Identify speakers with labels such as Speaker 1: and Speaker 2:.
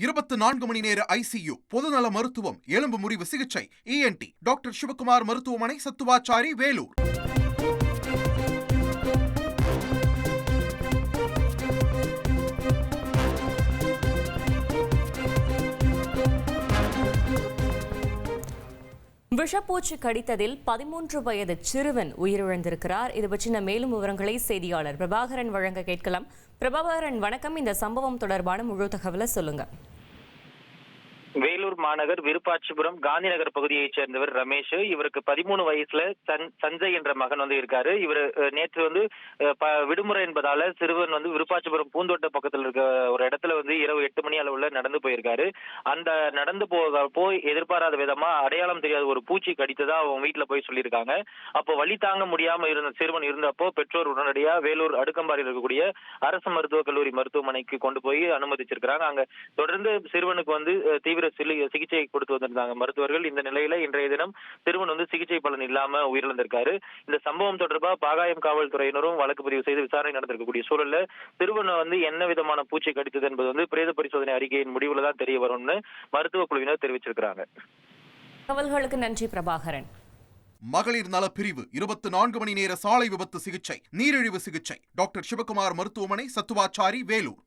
Speaker 1: 24 மணி நேர ஐசியு, பொதுநல மருத்துவம், எலும்பு முறிவு சிகிச்சை, ENT டாக்டர் சிவகுமார் மருத்துவமனை, சத்துவாச்சாரி, வேலூர்.
Speaker 2: விஷப்பூச்சி கடித்ததில் 13 வயது சிறுவன் உயிரிழந்திருக்கிறார். இது பற்றின மேலும் விவரங்களை செய்தியாளர் பிரபாகரன் வழங்க கேட்கலாம். பிரபாகரன் வணக்கம். இந்த சம்பவம் தொடர்பான முழு தகவலை சொல்லுங்க.
Speaker 3: வேலூர் மாநகர் விருப்பாட்சிபுரம் காந்தி நகர் பகுதியைச் சேர்ந்தவர் ரமேஷ். இவருக்கு 13 வயசுல சஞ்சய் என்ற மகன் இருக்காரு. இவர் நேற்று விடுமுறை என்பதால சிறுவன் விருப்பாட்சிபுரம் பூந்தோட்ட பக்கத்தில் இருக்க ஒரு இடத்துல இரவு 8 மணி அளவுல நடந்து போயிருக்காரு. அந்த நடந்து போய் எதிர்பாராத விதமா அடையாளம் தெரியாத ஒரு பூச்சி கடித்ததா அவங்க வீட்டுல போய் சொல்லியிருக்காங்க. அப்போ வலி தாங்க முடியாம இருந்த சிறுவன் இருந்தப்போ பெற்றோர் உடனடியா வேலூர் அடுக்கம்பாறையில் இருக்கக்கூடிய அரசு மருத்துவக் கல்லூரி மருத்துவமனைக்கு கொண்டு போய் அனுமதிச்சிருக்கிறாங்க. அங்க தொடர்ந்து சிறுவனுக்கு தீவிர சிகிச்சை கொடுத்து வந்திருந்தாங்க மருத்துவர்கள். இந்த நிலையில இன்றைய தினம் சிறுவன் சிகிச்சை பலன் இல்லாம உயிரிழந்திருக்காரு. இந்த சம்பவம் தொடர்பா பாகாயம் காவல்துறையினரும் வழக்கு பதிவு செய்து விசாரணை நடந்திருக்கக்கூடிய சூழல்ல சிறுவன் என்ன விதமான பூச்சி கடித்தது என்பது பிரேத பரிசோதனை அறிக்கையின் முடிவுல தான் தெரிய வரும்னு மருத்துவ குழுவினர் தெரிவிச்சிருக்கிறாங்க.
Speaker 2: தகவல்களுக்கு நன்றி பிரபாகரன்.
Speaker 1: மகளிர் நல பிரிவு 24 மணி நேர சாலை விபத்து சிகிச்சை, நீரிழிவு சிகிச்சை, டாக்டர் சிவகுமார் மருத்துவமனை, சத்துவாச்சாரி, வேலூர்.